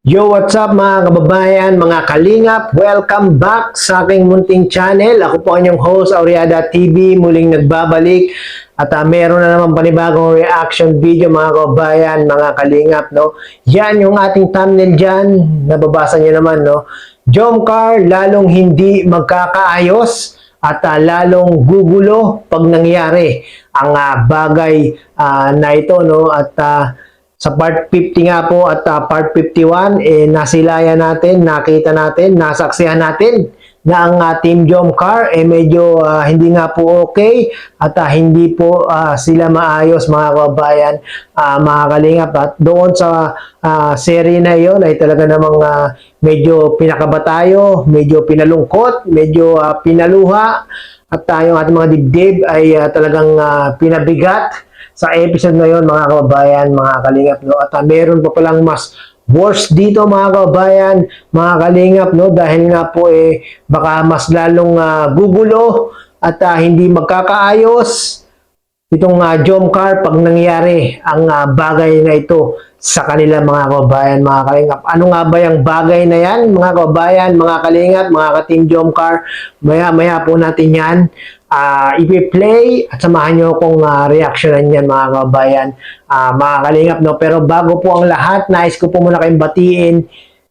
Yo, what's up mga kababayan, mga kalingap? Welcome back sa aking munting channel. Ako po ang inyong host, Auriada TV, muling nagbabalik. At meron na naman panibagong reaction video mga kababayan, mga kalingap, no? Yan yung ating thumbnail dyan, nababasa nyo naman, no? Jomcar lalong hindi magkakaayos at lalong gugulo pag nangyari ang bagay na ito, no? At sa part 50 nga po at part 51, nasilayan natin, nakita natin, nasaksihan natin na ang Team Jomcar medyo hindi nga po okay at hindi po sila maayos mga kababayan, mga kalingap. At doon sa serye na iyon ay talaga namang medyo pinakaba tayo, medyo pinalungkot, medyo pinaluha at yung ating mga dibdib ay talagang pinabigat sa episode ngayon mga kababayan, mga kalingap, no? At meron pa palang mas worse dito mga kababayan, mga kalingap, no? Dahil nga po baka mas lalong gugulo at hindi magkakaayos itong Jomcar pag nangyari ang bagay na ito sa kanila mga kababayan, mga kalingap. Ano nga ba yung bagay na yan mga kababayan, mga kalingap, mga ka-Team Jomcar? Maya po natin yan i-play at samahan nyo akong reactionan yan mga kababayan, mga kalingap, no? Pero bago po ang lahat, nais ko po muna kayong batiin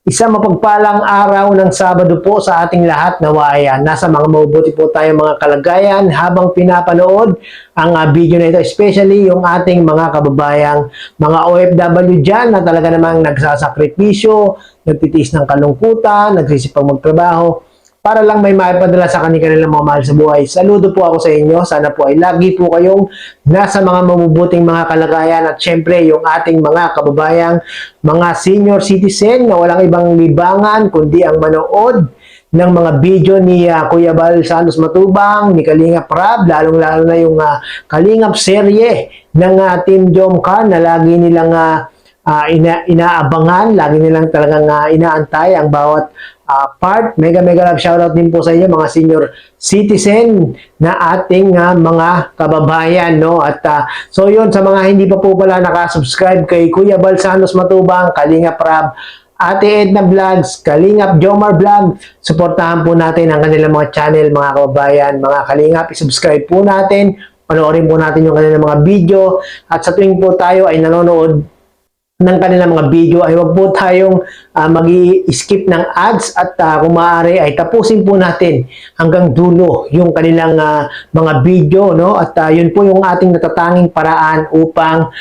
isang mapagpalang araw ng Sabado po sa ating lahat. Nawa nasa mga mabubuti po tayo mga kalagayan habang pinapanood ang video na ito, especially yung ating mga kababayang mga OFW dyan na talaga namang nagsasakripisyo, nagtitiis ng kalungkutan, nagsisipag magtrabaho para lang may maipadala sa kanilang mga mahal sa buhay. Saludo po ako sa inyo. Sana po ay lagi po kayong nasa mga mabubuting mga kalagayan at syempre yung ating mga kababayang, mga senior citizen na walang ibang libangan kundi ang manood ng mga video ni Kuya Bal Santos Matubang, ni Kalingap Rab, lalong-lalo na yung Kalingap serye ng Team Jomcar na lagi nilang inaabangan, lagi nilang talagang inaantay ang bawat part. Mega love shoutout din po sa inyo mga senior citizen na ating mga kababayan, no? At so yun, sa mga hindi pa po pala nakasubscribe kay Kuya Bal Santos Matubang, Kalingap Rab, Ate Edna Vlogs, Kalingap Jomar Vlog, suportahan po natin ang kanilang mga channel mga kababayan, mga kalingap. I-subscribe po natin, panoorin po natin yung kanilang mga video, at sa tuwing po tayo ay nanonood ng kanilang mga video ay wag po tayong mag-i-skip ng ads at kung maaari ay tapusin po natin hanggang dulo yung kanilang mga video, no? At yun po yung ating natatanging paraan upang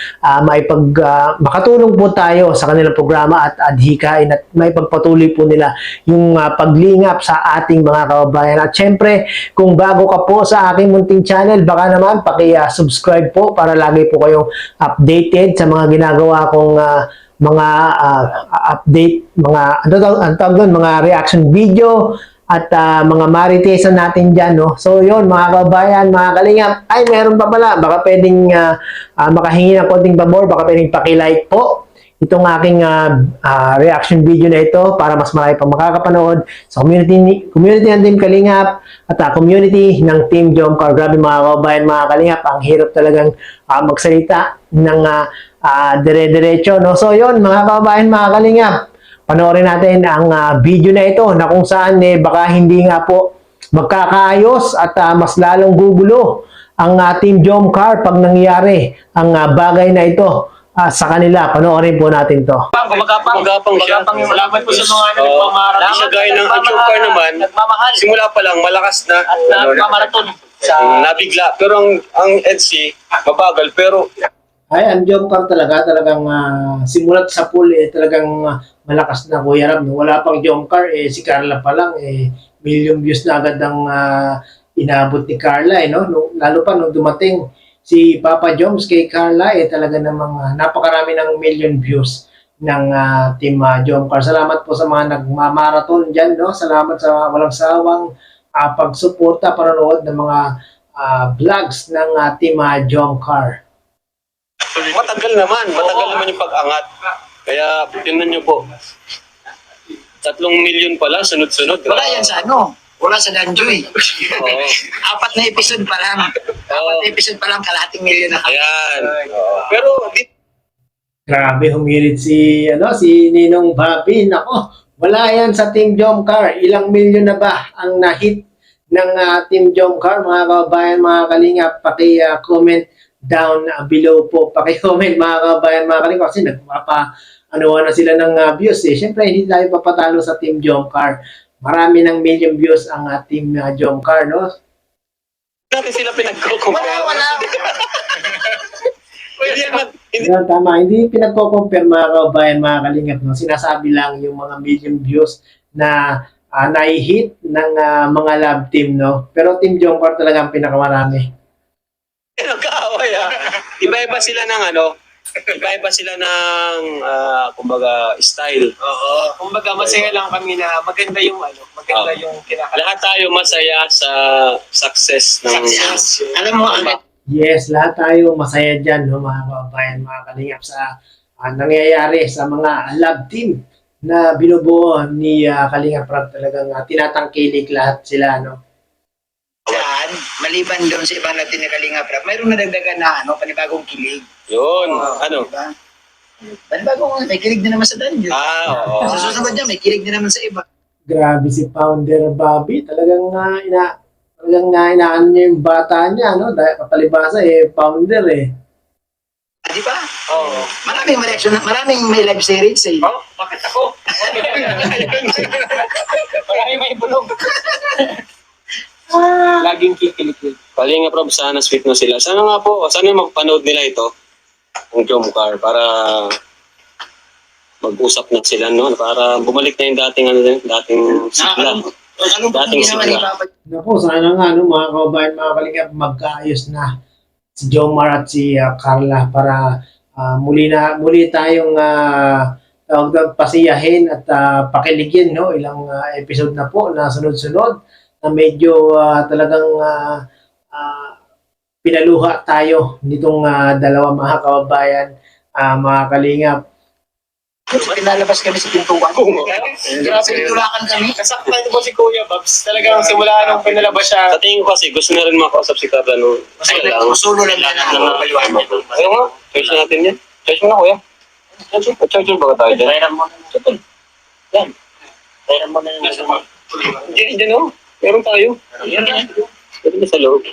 makatulong po tayo sa kanilang programa at adhikain at maipagpatuloy po nila yung paglingap sa ating mga kababayan. At syempre, kung bago ka po sa aking munting channel, baka naman paki-subscribe po para lagi po kayong updated sa mga ginagawa kong mga update, mga mga reaction video at mga maritesan natin dyan, no? So yun mga kababayan, mga kalingap, ay meron pa pala, baka pwedeng makahingi ng konting pabor, baka pwedeng paki-like po itong aking reaction video na ito para mas marami pang makakapanood sa community ng Team Kalingap at community ng Team Jomcar. Grabe mga kababayan, mga kalingap, ang hirap talagang magsalita ng dire-diretso, no? So yun mga kababayan, mga kalingap, panoorin natin ang video na ito na kung saan baka hindi nga po magkakaayos at mas lalong gugulo ang Team Jomcar pag nangyari ang bagay na ito sa kanila. Panoorin po natin to. Magapang siya. Salamat po sa mga nagmamaraton. Siya gaya ng Jomcar naman, simula pa lang malakas na nagmamaraton sa nabigla. Pero ang EDC, mabagal pero Ay, ang Jomcar talagang simulat sa pool talagang malakas na, Kuya Rab. Wala pang Jomcar, si Carla pa lang, million views na agad ang inabot ni Carla, no? Lalo pa nung dumating si Papa Joms kay Carla, talaga namang napakarami ng million views ng Team Jomcar. Salamat po sa mga nagmamaraton dyan, no? Salamat sa walang sawang pagsuporta, panonood ng mga vlogs ng Team Jomcar. matagal naman yung pag-angat. Kaya tingnan niyo po. 3 million pala sunod-sunod. Wala yan sa ano. Wala sa Danjoy. Oo. 4 na episode pa lang. 4 na episode pa lang, kalahating milyon na. Ayan. Pero Grabe, humirit si Ninong Bobby. Nako, wala yan sa Team Jomcar. Ilang milyon na ba ang na-hit ng Team Jomcar? Mga kababayan, mga kalingap, paki-comment down below po. Paki-comment mga kababayan, mga kalingap, kasi nagpapa-anuhan na sila ng views eh. Siyempre, hindi tayo papatalo sa Team Jomcar. Marami ng million views ang Team Jomcar, no? Natin sila pinagkukumpara. Wala. Hindi yan, hindi. Yan, tama. Hindi pinagko-compare mga kababayan, mga kalingap. No? Sinasabi lang yung mga million views na nai-hit ng mga love team. No? Pero Team Jomcar talaga ang pinakamarami. Nagkaaway Iba-iba sila ng iba-iba sila ng kumbaga style. Oo. Kumbaga masaya lang kami na maganda yung maganda yung kinakalaban. Lahat tayo masaya sa success ng Alam mo, agad Yes, lahat tayo masaya dyan, no, mga kababayan, mga kalingap, sa nangyayari sa mga love team na binubuo ni Kalingap Rab. Talagang tinatangkilik lahat sila. No? dyan, maliban doon sa ibang natin na Kalinga Prab, mayroong nadagdagan na panibagong kilig. Yun. Diba? Panibagong, may kilig din naman sa Danjo. Oo. Sa susunod dyan, may kilig din naman sa iba. Grabe si Founder Bobby. Talagang inaano niya yung bata niya. No? Dahil kapalibasa, Founder eh. Di ba? Oo. Maraming reaction, maraming may live series eh. Oh, bakit ako? Marami may bulog. Laging kikilig. Kalinga Prob, sana sweet na sila. Sana nga po, sana magpanood nila ito, ang Jomcar, para mag-usap na sila, no? Para bumalik na yung dating sigla. Dating sigla. Naku, sana nga, no, mga kababayan, mga kalingap, magkaayos na si Jomar at si Carla para muli tayong pasiyahin at pakiligin, no? Ilang episode na po na sunod-sunod na medyo talagang pinaluha tayo nitong dalawa, mga kababayan, mga kalingap. Pinalabas kami sa pintuan. Grabe. Pinulakan kami. Nasaktan ko si Kuya Babs. Talagang simula nung pinalabas siya. Sa tingin ko kasi, gusto na rin makausap si Carla, no? Susulo lang na napapaliwanag. Ayaw nga, charge natin yan. Charge mo na, kuya. Charge ba tayo dyan? Bayram mo na. Yan. Bayram mo na yung Diyan, no? Meron tayo. Meron na sa loob.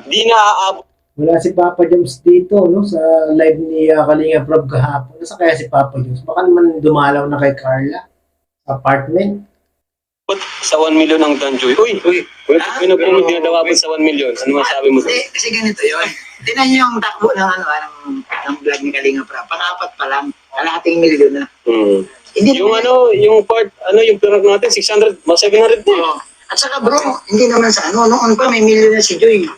Di na aabot. Wala si Papa Joms dito, no, sa live ni Kalinga Prob kahapon. Nasa kaya si Papa Joms? Baka naman dumalaw na kay Carla sa apartment. Sa 1 million ang Danjoy. Uy! May nagpumod din na dawapan sa 1 million. Ano masabi mo? Kasi ganito yun. Tingnan niyo yung takbo ng vlog ni Kalinga Prab. Pang-apat pa lang. Kalahating milyon na. Hindi Yung naman- yung part, yung pinag natin, 600, mga 700 din. Oo. At saka bro, hindi naman sa noon pa may milyon na si Joy.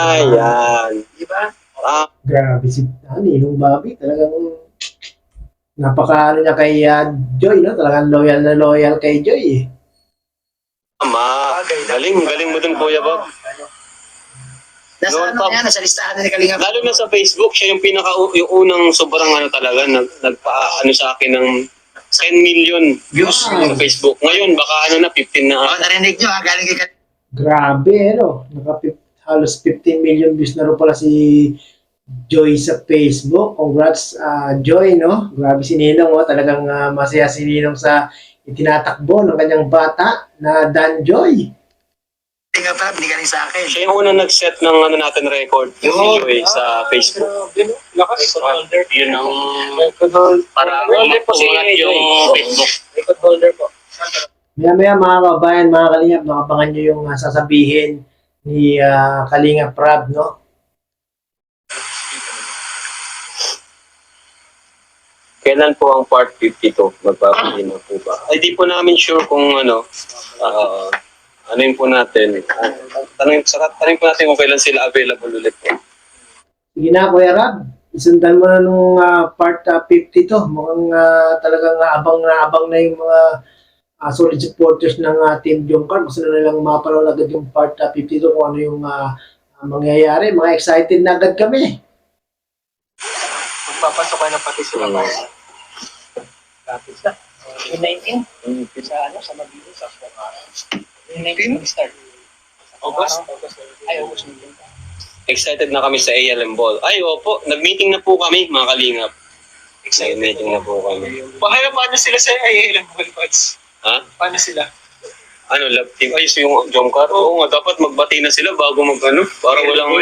Yan. Di ba? Grabe si Ninong Bobby. Talagang napaka niya kay Joy, no? Talagang loyal kay Joy eh. Tama. Galing mo dun, Kuya Bob. Nasa Noon pa- nasa listahan na ni Kalinga Prab. Lalo na sa Facebook, siya yung yung unang sobrang talaga, nagpa sa akin ng 10 million Views. sa Facebook. Ngayon, baka na, 15 na. Narinig nyo galing kay Grabe, no? Halos 15 million views na rin pala si Joy sa Facebook. Congrats, Joy, no? Grabe si Ninong, oh. Talagang masaya si Ninong sa itinatakbo ng kanyang bata na Dan Joy. Kalinga Prab, hindi galing sa akin. Siya yung unang nag-set ng natin record si Joy sa Facebook. Lakas. Yun ang para Holder po si umangat yung Joy. Facebook. Record holder po. Maya-maya, mga kababayan, mga kalingap, nakabangan nyo yung sasabihin ni Kalinga Prab, no? Kailan po ang part 52? Magpapali na po ba? Ay, di po namin sure kung ano yun po natin. Tanong po natin kung kailan sila available ulit po. Sige na, Kuya Rab. Isundan mo na nung part 52. Mukhang talagang abang na yung mga solid supporters ng Team Jomcar. Gusto na nilang mapanood agad yung part 52 kung ano yung mangyayari. Mga excited na agad kami. Magpapasok ka na pati sila. Lapit na. Yung 19? Sa Mabilo, sa yung 19 mag-start. August? Ay, August 19. excited na kami sa ALM Ball. Ay, opo, nag-meeting na po kami, mga kalingap. Excited meeting na po kami. Bakit paano sila sa ALM Bulldogs? Ha? Paano sila? Ano, love team? Ay, so yung Jomcar? Oo nga, dapat magbati na sila bago para walang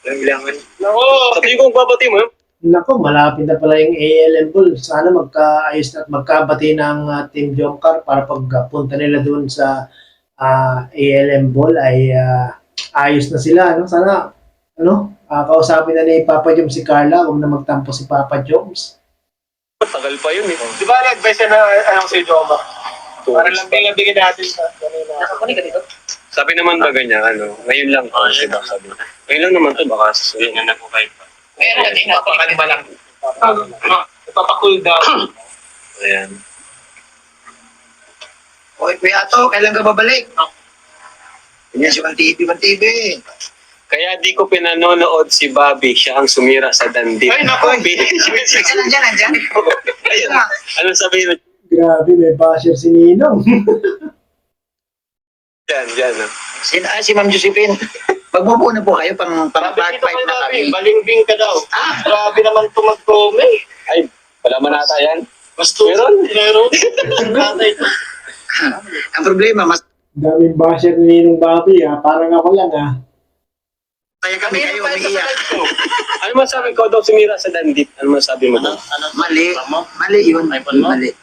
ilangan. Oo. Sa tingin ko magbabati mo, Nako, malapit na pala yung ALM Bull. Sana magkaayos na at magkabati ng Team Jomcar para pagpunta nila doon sa ALM Bull ay ayos na sila. No? Sana kausapin na ni Papa Joms si Carla, huwag na magtampo si Papa Joms. tagal pa yun eh. Di ba na-advise na si Joma? Para lang bigyan natin sa kanina. Nakakunin ka dito? Sabi naman ba ganyan, ngayon lang. Diba, sabi. Ngayon lang naman to, baka susunod na po kayo. Meron ka din. Papakalma lang. Papacool down. Ayan. Oy, Kuya Ato, kailan ka babalik? Ganyan si One TV. Kaya di ko pinanonood si Bobby, siya ang sumira sa Dandit. Ay, naku. Nandiyan. Ayun. Ano sabihin mo? Grabe, may basher si Ninong. Diyan. Si Ma'am Josephine. Magbubuo na po kayo pang part 5 na kami. Balingbing ka daw. Grabe naman ito mag-comment. Ay, wala man ata yan. Meron. Nanay ko. Ang problema, mas Daming basher ni Ninong Bobby, parang ako lang kaya kami kayo umiiyak. Ano masabi ko daw sumira sa Dandit? Ano masabi mo daw? Mali yun. Mali.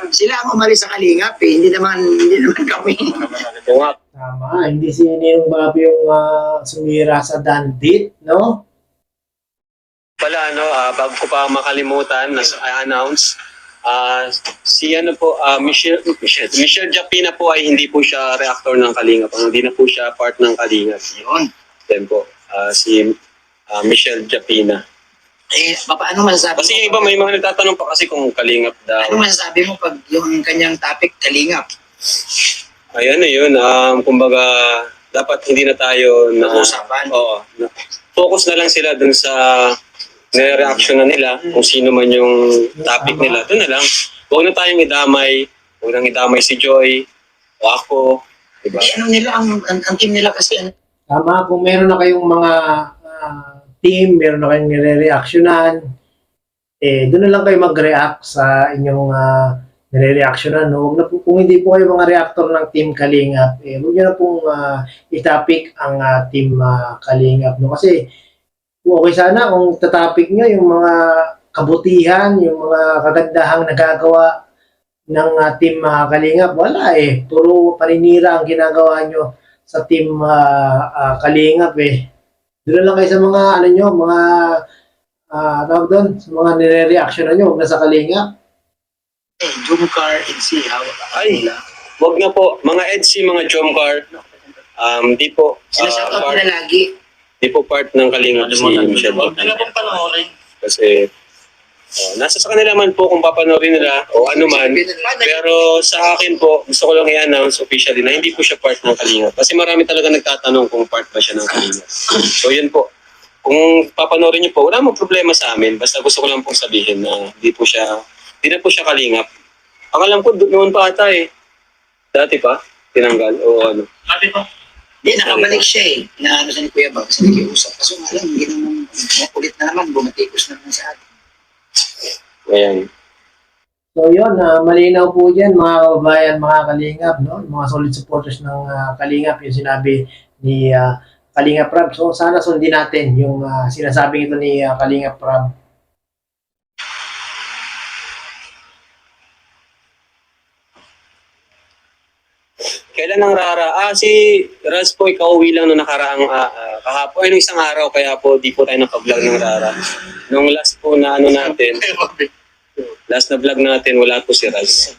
Sila ang umalis sa Kalingap eh. Hindi naman kami. Oo nga. Tama, hindi si Ninong Bobby yung sumira sa Dandit, no? Pala, bago ko pa makalimutan, announce si Michelle Japina po ay hindi po siya reactor ng Kalingap. Hindi na po siya part ng Kalingap. Yun. Then po, si Michelle Japina. Eh, paano masasabi Kasi mo? yung iba may mga nagtatanong pa kasi kung Kalingap daw. Ano masasabi mo pag yung kanyang topic, Kalingap? Ay, ano yun, kumbaga, dapat hindi na tayo Pag-usapan? Oo. Focus na lang sila dun sa reaction na nila, kung sino man yung topic nila. Doon na lang. Huwag na tayong idamay. Huwag nang idamay si Joy o ako. Diba? Eh, ano nila, ang team nila kasi, Tama, kung meron na kayong mga team, meron na kayong nire-reactionan, doon na lang kayo mag-react sa inyong nire-reactionan. No? Huwag na po, kung hindi po kayo mga reactor ng Team Kalingap, huwag nyo na pong itapik ang Team Kalingap. No? Kasi, okay sana kung tatapik nyo yung mga kabutihan, yung mga kagandahang nagagawa ng Team Kalingap. Wala puro paninira ang ginagawa nyo sa Team Kalingap Doon lang kayo sa mga tawag doon, sa mga nire-reaction na nyo, huwag na sa Kalingap. Jumcar and si Ay, wag na po. Mga EDC, mga Jomcar, di po, Sinashoutout nila lagi. di po part ng Kalingap si Michelle. Ano pong panoorin? Kasi, nasa sa kanila man po kung papanoorin nila o ano man. Pero sa akin po, gusto ko lang i-announce officially na hindi po siya part ng Kalingap. Kasi marami talaga nagtatanong kung part ba siya ng Kalingap. So yun po. Kung papanoorin niyo po, wala mong problema sa amin. Basta gusto ko lang pong sabihin na hindi na po siya Kalingap. Ang alam ko, noon pa ata Dati pa, tinanggal o ano. Ate po. Hindi, nakabalik siya Inaano sa ni Kuya Bang kasi nakiusap. Kaso nga lang, hindi naman, ulit na naman, bumatikos na naman sa atin. Ayan. So yun, malinaw po dyan mga kababayan, mga Kalingap, no? Mga solid supporters ng Kalingap, yung sinabi ni Kalingap Rab. So sana sundin natin yung sinasabing ito ni Kalingap Rab. Kailan ang Rara? Si Raz po, ikauwi lang nung nakaraang kahapon. Nung isang araw, kaya po di po tayo nakapag-vlog ng Rara. Nung last po na natin, last na vlog natin, wala po si Raz.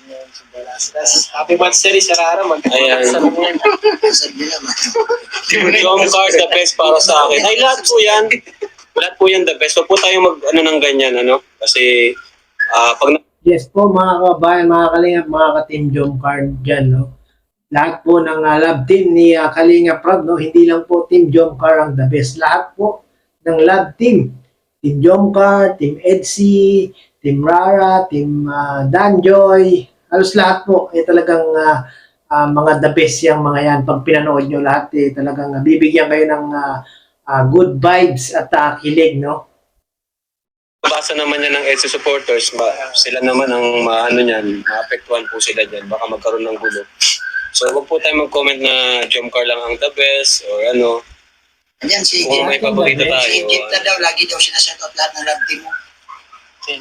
Happy Monthsary sa Rara. Ayan. Sabi nila, Jomcar, the best para sa akin. Ay, lahat po yan. Lahat po yan the best. Huwag po tayo ng ganyan, Kasi, pag Yes po mga kababayan, mga Kalingap, mga ka-Team Jomcar dyan, no? Lahat po ng love team ni Kalingap Rab, no? Hindi lang po Team Jomcar ang the best. Lahat po ng love team. Team Jomcar, Team Edsy, Team Rara, Team Danjoy. Halos lahat po talagang mga the best yung mga yan. Pag pinanood nyo lahat talagang bibigyan kayo ng good vibes at kilig, no? Basa naman yan ng EDSA supporters, sila naman ang maano niyan, maapektuhan po sila dyan, baka magkaroon ng gulo. So wag po tayo mag-comment na Jomcar lang ang the best or ano. Ayan, si Kung may paborito tayo. Si Egypta daw, lagi daw sinashoutout lahat ng love team mo.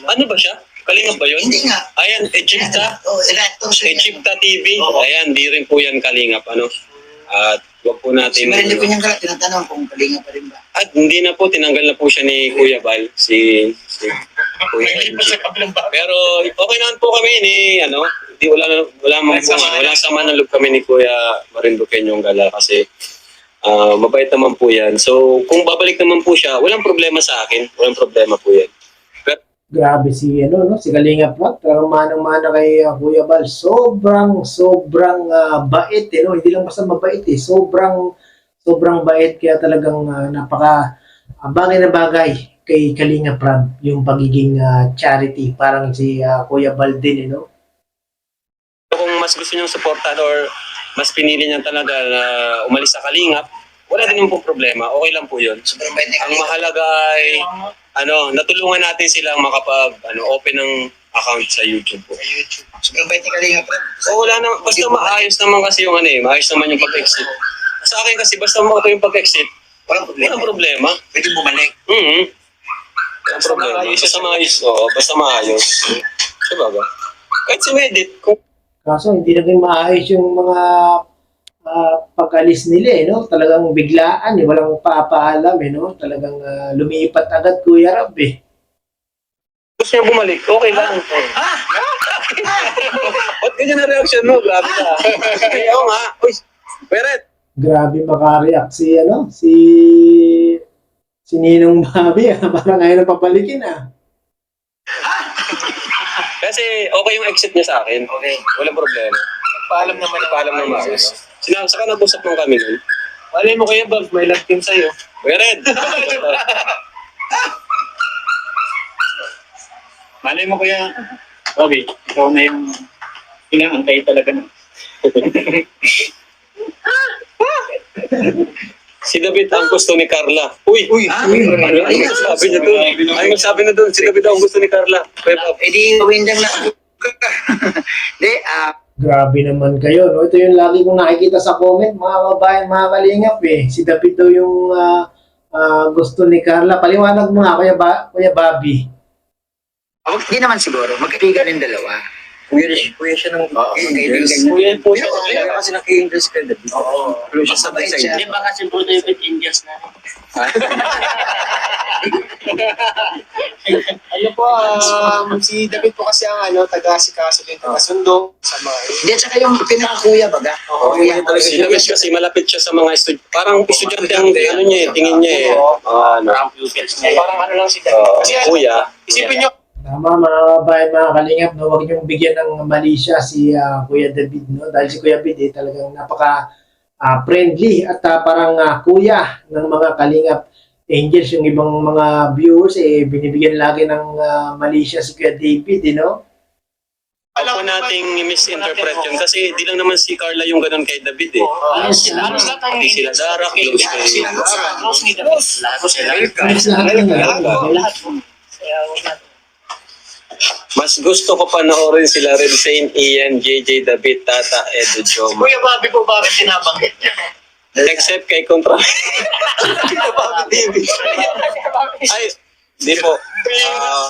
Ano ba siya? Kalingap ba yun? Hindi nga. Ayan, Egypta. Oo, electo siya. Egypta TV. Oo. Ayan, di rin po yan Kalingap. Ano? At wag po Si natin... Marilyn ko niyang galat, tinatanong kung kalinga pa rin ba. At hindi na po, tinanggal na po siya ni Kuya Bal. Si Kuya Benji. Pero okay naman po kami ni, ano, di walang sama ng loob kami ni Kuya Marinduqueño Gala kasi mabait naman po yan. So, kung babalik naman po siya, walang problema sa akin. Walang problema po yan. Grabe si si Kalinga Prab, talagang manang-mana kay Kuya Bal. Sobrang bait, no? Hindi lang basta mabait sobrang bait kaya talagang napaka bagay na bagay kay Kalinga Prab yung pagiging charity, parang si Kuya Bal din, no? Kung mas gusto niyong supportan or mas pinili niya talaga na umalis sa Kalingap, wala din yung problema. Okay lang po yun. Sobrang bait ni Ang Kalinga. mahalaga ay natulungan natin silang open ng account sa YouTube po. Sobrang bait ni Kalinga, Prab. So wala na, basta maayos naman kasi yung maayos naman yung pag-exit. Sa akin kasi basta mo yung pag-exit, Walang problema. walang problema. Pwede bumalik. Walang problema. Basta maayos. Oo, basta maayos. Diba ba? Kahit si Wedit, kung Kaso hindi naging maayos yung mga pag-alis nila, no? Talagang biglaan, walang papaalam, no? Talagang lumipat agad Kuya Rab, gusto niya bumalik, okay lang. Ba't ganyan na reaction mo? Grabe ka. Oo nga. Uy, Beret. Grabe makareact si Ninong Bobby, parang ayaw na papalikin, Kasi okay yung exit niya sa akin. Okay. Walang problema. Paalam naman. Paalam naman. Saka nag-usap lang kami nun. Malay mo kaya, Bob, may love team sa'yo. Beret. Malay mo kuya, Bobby, ikaw na yung inaantay talaga na. Si David ang gusto ni Carla. Uy! Ano sabi niya doon? Ano sabi na doon? Si David ang gusto ni Carla. Di gawin lang na. Di, Grabe naman kayo, no? Ito yung lagi kong nakikita sa comment, mga kabayan, mga kalingap, Si David daw yung gusto ni Carla. Paliwanag mo nga, Kuya Bobby. Hindi naman siguro. Magkaibigan rin dalawa. Kuya siya ng Magkaibigan. Kuya po siya. Kuya Kaya kasi naki-English ka David. Oo. Pero siya sabay sa Siya. Hindi ba kasi po David Indias na? Ano po, si David po kasi ang taga-asikaso din, taga-sundo sa mga Hindi, tsaka yung pinaka-kuya baga. Oo, Kuya talaga Si David kasi malapit siya sa mga parang estudyante ang tingin niya Parang pupils niya. parang lang si David. Kasi Kuya. isipin nyo, Tama, mga kabayan, mga kalingap, no? Huwag niyong bigyan ng mali siya si Kuya David, no? Dahil si Kuya David, talagang napaka-friendly at parang kuya ng mga kalingap angels. Yung ibang mga viewers, binibigyan lagi ng mali siya si Kuya David, no? Alam ko nating misinterpret yun kasi di lang naman si Carla yung ganun kay David Hindi sila Dara, close kay... Close ni David. Lahat sila. Lahat. Mas gusto ko panoorin sila Red Saint, Ian, JJ, David, Tata, Edo, Joma. Kuya Bobby po bakit sinabanggit niya? Except kay Contra. Ay, di po.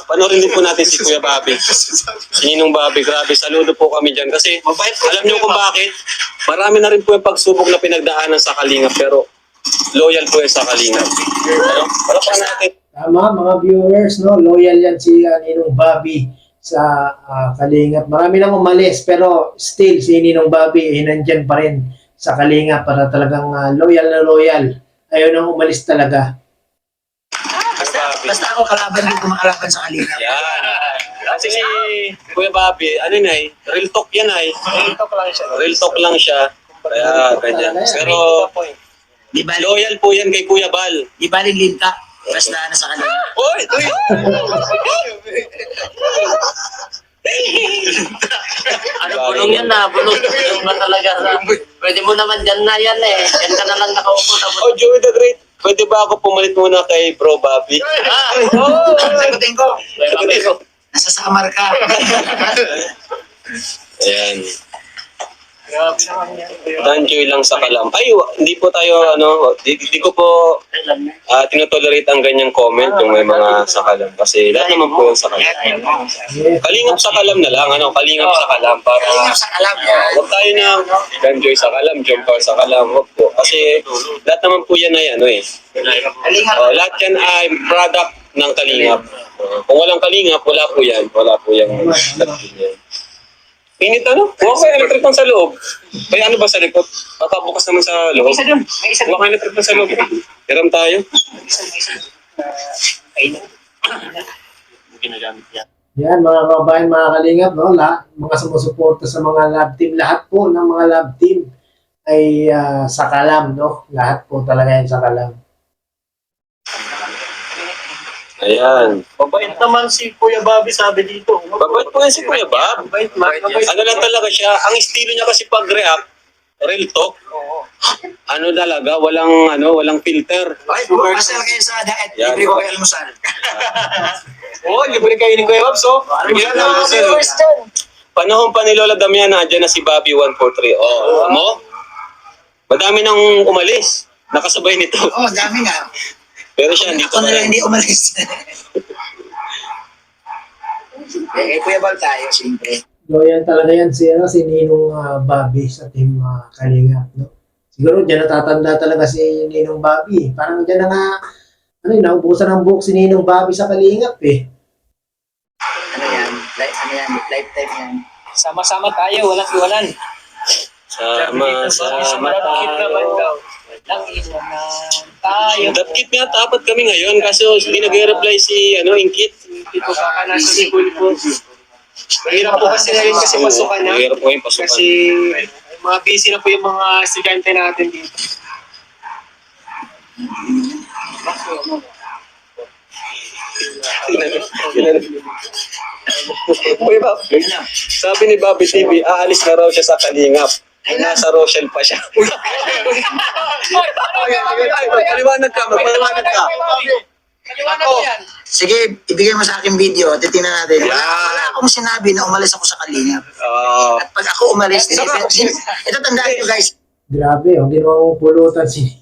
Panoorin din po natin si Kuya Bobby. Si Ninong Bobby, grabe. Saludo po kami dyan. Kasi alam niyo kung bakit? Marami na rin po yung pagsubok na pinagdaanan sa Kalingap. Pero loyal po yung sa Kalingap. Wala pa natin. Tama, mga viewers, no? Loyal yan si Ninong Bobby sa Kalingap. Marami nang umalis, pero still si Ninong Bobby nandyan pa rin sa Kalingap para talagang loyal na loyal. Ayaw nang umalis talaga. Basta ako kalaban din kumakalaban sa Kalinga. Yan. Kasi si Kuya Bobby, real talk yan real talk lang siya. Real talk lang siya. Kaya, ganyan. Pero, Di ba? loyal po yan kay Kuya Bal. Di ba rin linta? Basta nasa Kalinga. Uy! Ano bulong yan na? Bulong ba talaga? Pwede mo naman dyan na yan eh. Dyan ka na lang nakaupo. Oh, Joey the Great. pwede ba ako pumalit muna kay Bro Bobby? Sagutin ko. Nasa Samar ka. Ayan. Grabe naman yan. Enjoy lang sa kalam. Ay, hindi po tayo, hindi ko po tinotolerate ang ganyang comment yung may mga sa kalam. Kasi lahat naman po yung sa kalam. Kalingap sa kalam na lang, kalingap sa kalam. Para Kalingap sa kalam yan. huwag tayo na enjoy sa kalam, jumper sa kalam. Huwag po. Kasi lahat naman po yan ay Kalingap. lahat yan ay product ng kalingap. Kung walang kalingap, wala po yan. Wala po yung yan. Init Huwag kayo electric sa loob. Kaya ano ba sa likod? Papabukas naman sa loob. Isa dun. May isa dun. Huwag kayo electric sa loob. Hiram tayo. Ginagamit yan. Yan, mga kababayan, mga kalingap, no? Lahat, mga sumusuporta sa mga lab team, lahat po ng mga lab team ay sa kalam, no? Lahat po talaga yan sa kalam. Ayan. Mabait naman si Kuya Bobby sabi dito. Babait po yan si Kuya Bob. Ano lang talaga siya, ang estilo niya kasi pag-react, real talk. Ano talaga, walang filter. Okay, pasal kayo sa diet. Yan. Libre ko kayo almusal. Oo, libre kayo ni Kuya Babs, oh. Yan ang mga viewers dyan. Panahon pa ni Lola Damian, nandiyan na si Bobby 143. Mo? Madami nang umalis. Nakasabay nito. Oo, dami nga. Pero siya, dito Ako na na lang rin. hindi umalis. Kuya Bal tayo, siyempre. So, yan talaga yan si Ninong Bobby sa team Kalingap, no? Siguro dyan natatanda talaga si Ninong Bobby. Parang dyan na nga, naubusan ng buhok si Ninong Bobby sa Kalingap, eh. Ano yan? Lifetime yan. Sama-sama tayo, walang iwanan. Sama Malapit naman daw. Walang iwanan tayo. Dapkit nga, tapat kami ngayon. Kaso hindi nag-reply si Inkit. Dito baka nasa school po. Mahirap po kasi ngayon kasi pasukan niya. Mahirap po yung pasukan. Kasi mga busy na po yung mga estudyante natin dito. Uy, Bob, sabi ni Bobby TV, aalis na raw siya sa Kalingap. Nasa Rochelle pa siya. Magpaliwanag ka. Kaliwanag mo yan. Sige, ibigay mo sa akin video. Titingnan natin. Yan. Wala akong sinabi na umalis ako sa Kalingap. Oo. At pag ako umalis, ito tandaan nyo guys. Grabe, hindi naman pulutan si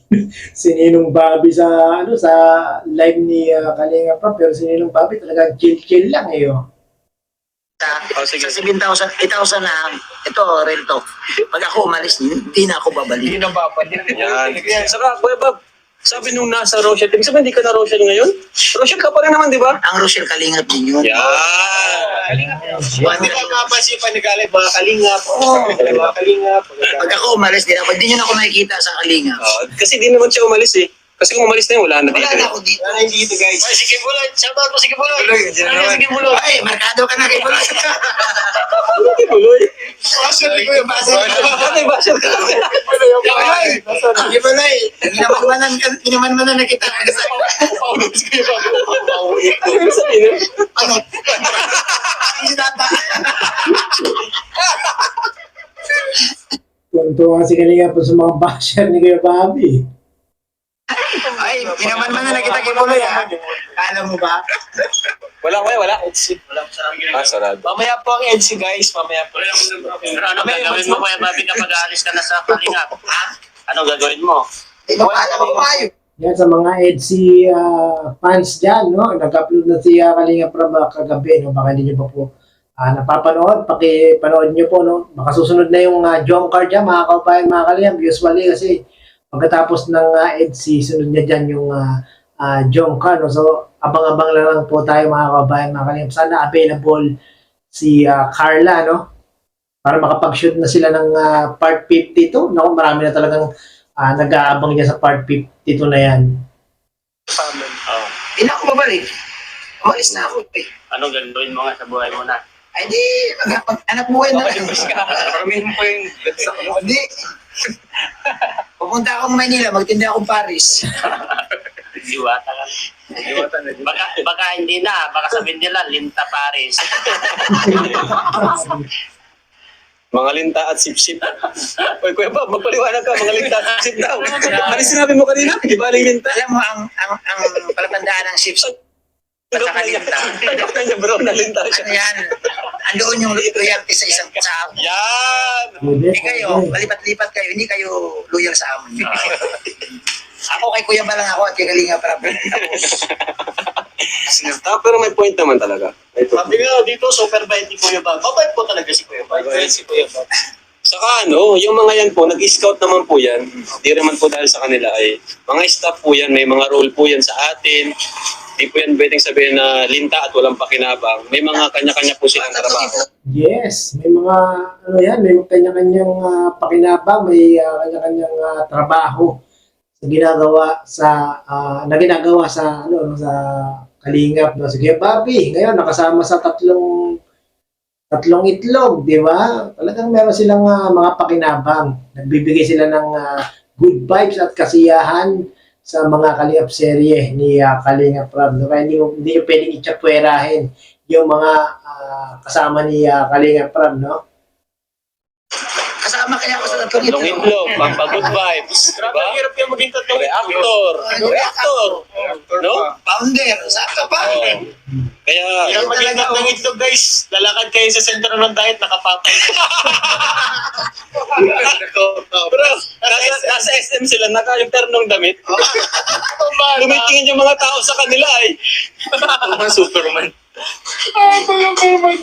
Ninong Bobby sa live ni Kalingap pa, pero si Ninong Bobby talagang chill lang, eh, oh. Sige. Sa 7,000, 8,000 na, ito, real talk. Pag ako umalis, hindi na ako babalik. Hindi na babalik. Yan. Saka, Kuya Bob, sabi nung nasa Rochelle, ibig sabihin hindi ka na Rochelle ngayon? Rochelle ka pa rin naman, di ba? Ang Rochelle Kalingap din yun. Yan. Hindi ba mapansin pa ni Galip, mga kalingap. Mga kalingap. Pag ako umalis, di nyo na ako nakikita sa Kalingap. Kasi di naman siya umalis eh. Kasi kung umalis na yun, wala na Wala dito. na ako dito. Wala na dito, guys. Ay, sige, Buloy. Shoutout mo, sige, Buloy. Sige, Buloy. Ay, markado ka na kay Buloy. Hindi Buloy. Pasal ko yung pasal. Ano ba siya? Sige Buloy. Ginamanmanan na kita. Ano sabihin? Ano? Ang sinata. Tuntua si Kalingap po sa mga basher ni Kuya Bobby. Ay, ginamanmanan na kita kay Buloy ha. Alam mo ba? Wala kuya, wala. Sarado. Mamaya po ang EDC, guys. Mamaya po. Pero ano gagawin mo Kuya Bobby kapag aalis ka na sa Kalingap? Ha? Ano gagawin mo? Alam mo ba kayo? Yan sa mga EDC fans dyan, no? Nag-upload na si Kalingap Rab kagabi, no? Baka hindi nyo pa po napapanood. Pakipanood nyo po, no? Baka susunod na yung jump card dyan, mga kaupayan, mga Kalingap. Usually kasi pagkatapos ng EDC, sunod niya dyan yung jump card, no? So, abang-abang lang po tayo, mga kaupayan, mga Kalingap. Sana available si Carla, no? Para makapag-shoot na sila ng part 52. Naku, marami na talagang nag-aabang niya sa part 52 na yan. Hindi na ako babalik. Umalis na ako eh. Ano gagawin mo nga sa buhay mo na? Ay di, anak buhay na. Paramihin mo po yung Hindi. Pupunta akong Manila, magtinda akong Paris. Diwata ka. Baka hindi na. Baka sabihin nila, Linta Paris. Mga linta at sip-sip. Uy, Kuya Bob, magpaliwanag ka, mga linta at sip daw. Ano sinabi mo kanina? Di ba aling linta? Alam mo, ang palatandaan ng ships Tulog sa na niya. kalinta. Tulog na niya, bro, nalinta siya. Ano yan? Andoon yung loyalty sa isang tao. Yan! Hindi kayo, malipat-lipat kayo, hindi kayo loyal sa amin. Ako kay Kuya Ba lang ako at kay Kalinga para Pero may point naman talaga. May point. Sabi nga dito, super bait ni Kuya Bob. Mabait po talaga si Kuya Bob. Mabait si Kuya Bob. Saka yung mga yan po, nag-scout naman po yan. Di naman po dahil sa kanila ay mga staff po yan, may mga role po yan sa atin. Di po yan pwedeng sabihin na linta at walang pakinabang. May mga kanya-kanya po silang trabaho. Yes, may mga ano yan, may kanya-kanyang pakinabang, may kanya-kanyang trabaho sa ginagawa na ginagawa sa sa Kalingap, no? Sige, Bobby, ngayon nakasama sa tatlong itlog, di ba? Talagang meron silang mga pakinabang. Nagbibigay sila ng good vibes at kasiyahan sa mga Kalingap serye ni Kalingap Rob. No? Kaya hindi nyo pwedeng itsapwerahin yung mga kasama ni Kalingap Rob, no? kasama kaya ako sa tatlong ito. Long itlog, pampagood vibes. Grabe, Diba? ang hirap yung maging tatlong Reactor. Reactor. No? Founder, sakto pa. Kaya, Yung maging tatlong itlog, guys. Lalakad kayo sa sentro ng diet, nakapapay. bro, nasa SM sila, naka-internong damit. Lumitingin yung mga tao sa kanila ay. Mga Superman.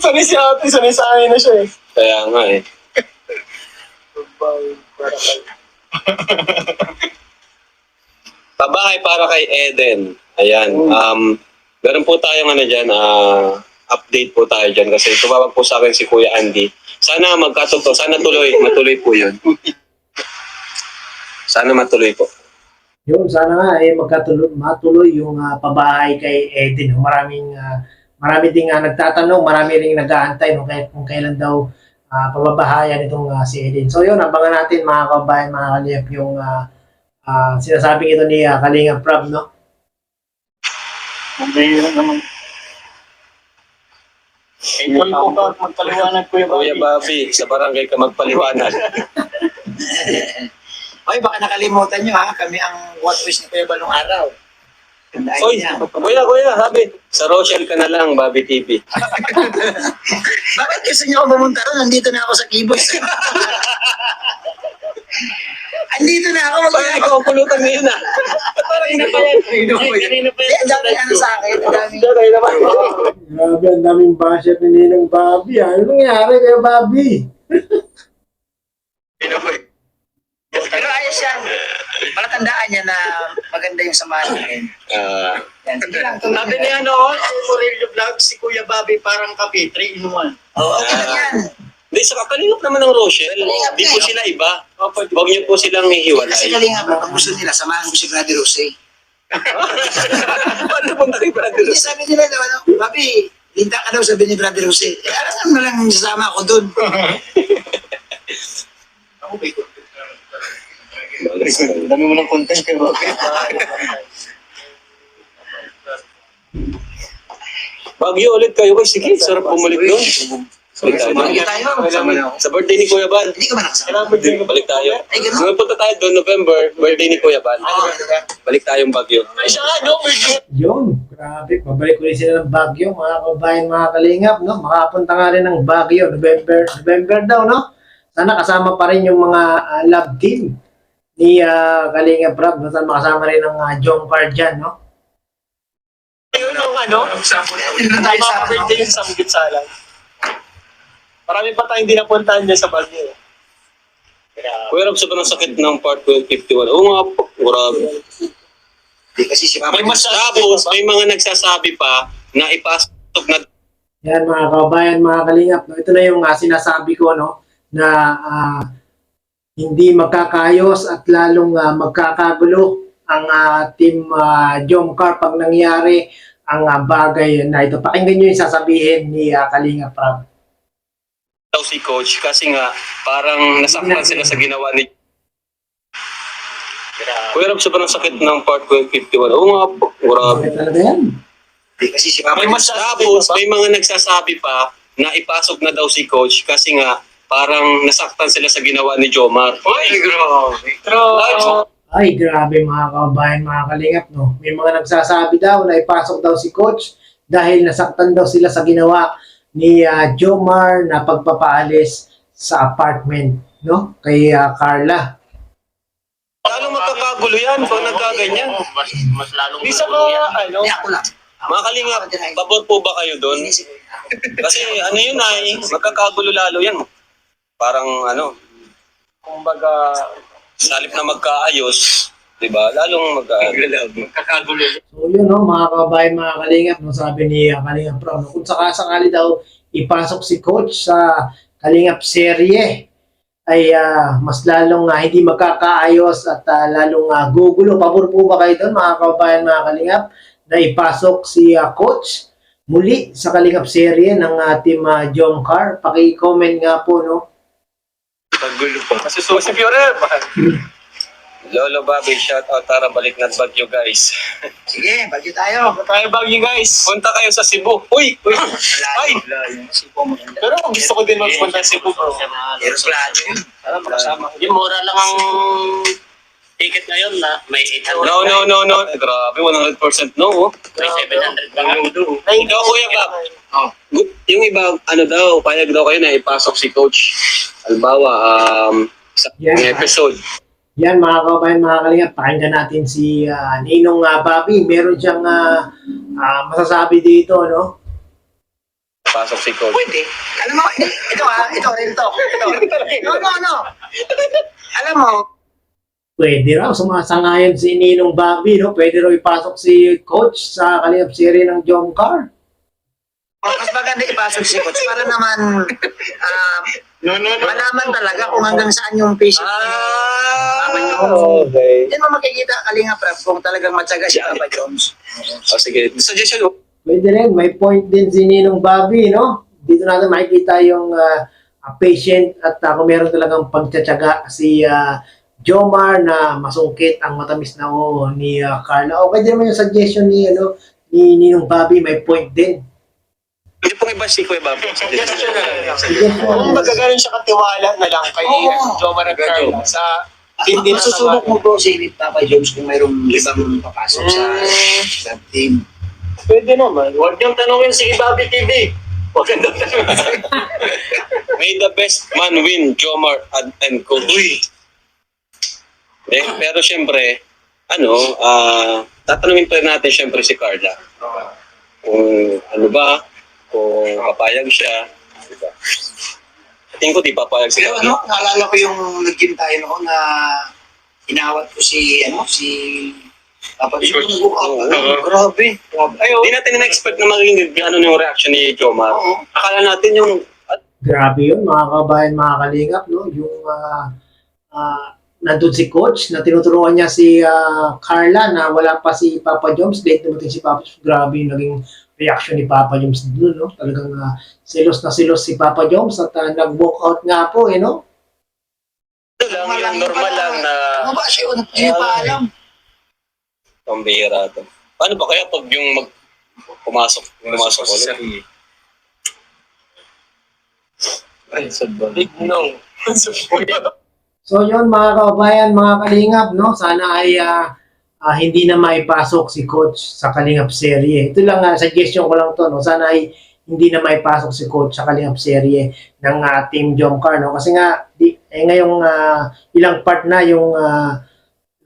Sanay si ate, sanay sa akin na siya eh. Kaya nga eh. Pabahay para kay Eden. Ayan. Meron po tayong dyan, update po tayo dyan kasi tumawag po sa akin si Kuya Andy. Sana magkatugtog, sana matuloy po yun. Sana matuloy po. Yun, sana nga matuloy yung pabahay kay Eden. Marami ding nagtatanong, marami ring nag-aantay kung kailan daw pababahayan itong si Eden. So yun, abangan natin mga kabayan, mga kaliyap, yung sinasabing ito ni Kalinga Prab, no? Ikaw po ka magpaliwanag, Kuya Bob. Kuya Bobby, sa barangay ka magpaliwanag. Oy, baka nakalimutan nyo ha, kami ang what wish ni Kuya Balong araw. Tandaan Oy, niya. kuya, sabi, sa Rochelle ka na lang, Bobby TV. Bakit gusto nyo ako pumunta ron? Nandito na ako sa keyboard. Andito na ako. Parang ikaw ang pulutan ngayon ah. Parang inakayan. Kanina pa Ang dami ano sa akin. Ang dami. Grabe, ang daming basher ni Ninong Bobby. Ano nangyari kay Bobby? Pero ayos yan. Palatandaan niya na maganda yung samahan natin. Yan, sige lang. Sabi ni Murillo Vlog, si Kuya Bobby parang kape, 3 in 1. Oo, okay lang yan. Hindi, sa kalingap naman ng Rochelle. Hindi po sila iba. Huwag niyo po silang Kasi hihiwalay. kalinga pa, pag gusto nila, samahan ko si Brother Jose. Paano punta kay Brother? Hindi sabi nila, Babi, linta ka daw, sabi ni Brother Jose. Alam mo lang sasama ako dun. Dami mo ng content kay Bobby. Bagyo ulit kayo. Sige, sarap bumalik doon. Balik tayo. Balik tayo. Sa birthday ni Kuya Bal. Hindi ka ba nakasama? Balik tayo. Ay, ganun. Punta tayo doon November, birthday ni Kuya Bal. Oo, Balik tayong Bagyo. Ay, siya birthday. Yun, grabe. Pabalik ulit sila ng Baguio, mga kabayan, mga kalingap, no? Makapunta nga rin ng Baguio, November daw, no? Sana kasama pa rin yung mga love team ni Kalingap Rob, no? Sana makasama rin ng John Card dyan, no? Yun yung tayo sa birthday yung Samgit Salang. Marami pa tayong dinapuntahan niya sa Baguio. Kuya Rob, sobrang sakit ng part 1251. Oo nga po, grabe. Hindi kasi si Papa. May mas Tapos, may mga nagsasabi pa na ipasok na Yan, mga kabayan, mga kalingap, no? Ito na yung sinasabi ko, no? Na hindi magkakayos at lalong magkakagulo ang team John Car pag nangyari ang bagay na ito. Pakinggan nyo yung sasabihin ni Kalinga Prab. daw si coach kasi nga parang nasaktan sila sa ginawa ni Kuya Rob, sobrang sakit ng part 1251. Oo nga po, grabe. Bakit talaga yan? Hindi kasi si Papa. Tapos, may mga nagsasabi pa na ipasok na daw si coach kasi nga parang nasaktan sila sa ginawa ni Jomar. Uy, grabe. True. Ay, grabe mga kababayan, mga kalingap, no? May mga nagsasabi daw na ipasok daw si coach dahil nasaktan daw sila sa ginawa ni Jomar na pagpapaalis sa apartment, no? Kay Carla. Lalong magkakagulo yan kung nagkaganyan. Mas lalong Di sa gulo yan. mga, ano, Hindi ako lang. Mga kalingap, pabor po ba kayo doon? Kasi ano yun ay, magkakagulo lalo yan. Parang ano, kumbaga, sa halip na magkaayos, di ba? Lalong magkakagulo. So yun, no, mga kababayan, mga kalingap, no, sabi ni Kalingap Pro, no, kung sakasakali daw ipasok si coach sa Kalingap serye, ay mas lalong hindi magkakaayos at lalong gugulo. Pabor po ba kayo doon, mga kababayan, mga kalingap, na ipasok si coach muli sa Kalingap serye ng team Jomcar? Paki-comment nga po, no? Kagulo po. kasi si Fiore, Lolo Bobby, shout out, tara balik na Bagyo guys. Sige, bagyo tayo. tayo bagyo guys. Punta kayo sa Cebu. Uy! Ay! Sipo mo ganda. Pero gusto ko din magpunta sa Cebu, bro. Aeroplano yun. Para makasama. Yung mura lang ang ticket ngayon na may 800. No. Grabe, 100% no. May 700 lang ang doon. Ikaw, Kuya Bob. Yung iba, ano daw, payag daw kayo na ipasok si coach. Halimbawa, sa Yeah. episode. Yan, mga kababayan, mga kalingap, pakinggan natin si Ninong Bobby. Meron siyang masasabi dito, no? Pasok si coach. Pwede. Alam mo, ito, real talk. Ito. No. Alam mo, Pwede raw, sumasangayon si Ninong Bobby, no? Pwede raw ipasok si coach sa Kalingap serye ng Jomcar. mas maganda ipasok si coach para naman malaman talaga kung hanggang saan yung patient. Okay. Diyan mo makikita, Kalinga Prab, kung talagang matyaga si Papa Jones. Sige. Suggestion mo. Pwede rin, may point din si Ninong Bobby, no? Dito natin makikita yung patient at kung meron talagang pagtsatsaga si Jomar na masungkit ang matamis na ni Carla. Okay din naman yung suggestion ni Ninong Bobby, may point din. Hindi pong iba si Kuya Bob. Kung magagaling siya katiwala na lang kay Jomar at Carla sa hindi na Masusubok mo bro si Papa Jones kung mayroong ibang papasok sa team. Pwede naman. Huwag niyong tanongin si Bobby TV. Huwag niyong tanongin. May the best man win, Jomar and coach. Pero syempre, tatanungin pa rin natin syempre si Carla. Kung ano ba, kung papayag siya. Diba? Tingin ko di papayag si Pero Carla. naalala ko yung nag-gym tayo noon na inawat ko si Papa Jones. Grabe. Ayaw. Hindi natin na-expect na maging yung reaction ni Jomar. Oo. Akala natin yung Grabe yun, mga kabayan, mga kalingap, no? Yung nandun si coach na tinuturuan niya si Carla na wala pa si Papa Jones, late dumating si Papa Jones. Grabe yung naging reaction ni Papa Jones doon, no? Talagang selos na selos si Papa Jones at nag-walk out nga po, no? yung normal lang na Ano ba siya? Hindi pa alam. pambihira to. Paano ba kaya pag yung pumasok ulit? Big no. So yun, mga kabayan, mga kalingap, no? Sana ay hindi na maipasok si coach sa Kalingap serye. Ito lang, suggestion ko lang to, no? Sana ay hindi na maipasok si coach sa Kalingap serye ng Team Jomcar, no? Kasi nga, ngayong ilang part na yung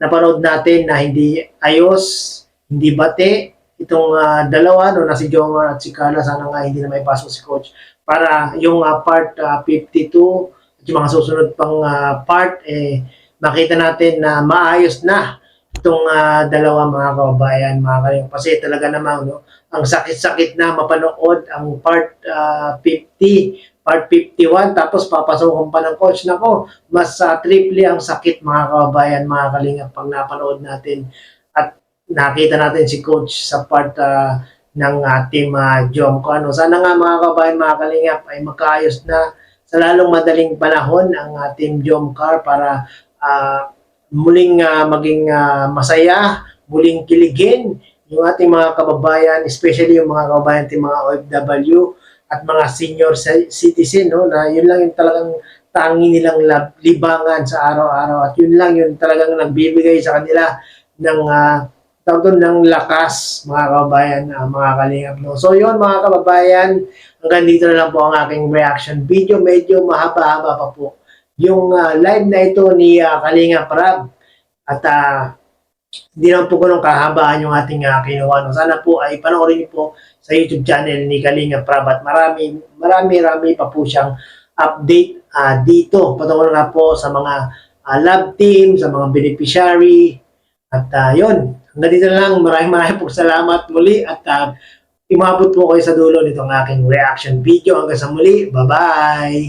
napanood natin na hindi ayos, hindi bate, itong dalawa, no, na si Jomar at si Carla, sana nga hindi na maipasok si coach para yung part 52 at yung mga susunod pang part, makita natin na maayos na itong dalawa, mga kababayan, mga kalingap. Kasi talaga naman, no, ang sakit-sakit na mapanood ang part 50, part 51, tapos papasukan pa ng coach. Nako, mas triple ang sakit, mga kababayan, mga kalingap, pag napanood natin at nakita natin si coach sa part ng Team Jomcar. No? Sana nga, mga kababayan, mga kalingap, ay magkaayos na sa lalong madaling panahon ang Team Jomcar para muling maging masaya, muling kiligin yung ating mga kababayan, especially yung mga kababayan ating mga OFW at mga senior citizen, no, na yun lang yung talagang tangi nilang libangan sa araw-araw at yun lang yung talagang nagbibigay sa kanila ng tawag doon, ng lakas, mga kababayan, mga kalingap, no. So yun, mga kababayan, hanggang dito na lang po ang aking reaction video. Medyo mahaba-haba pa po yung live na ito ni Kalingap Rab at hindi naman po ganun kahabaan yung ating kinuha, no. Sana po ay panoorin niyo po sa YouTube channel ni Kalingap Rab at marami pa po siyang update dito. Patungkol nga po sa mga lab team, sa mga beneficiary. At yun, hanggang dito na lang. Maraming po salamat muli at imabot po kayo sa dulo nitong aking reaction video. Hanggang sa muli. Bye-bye!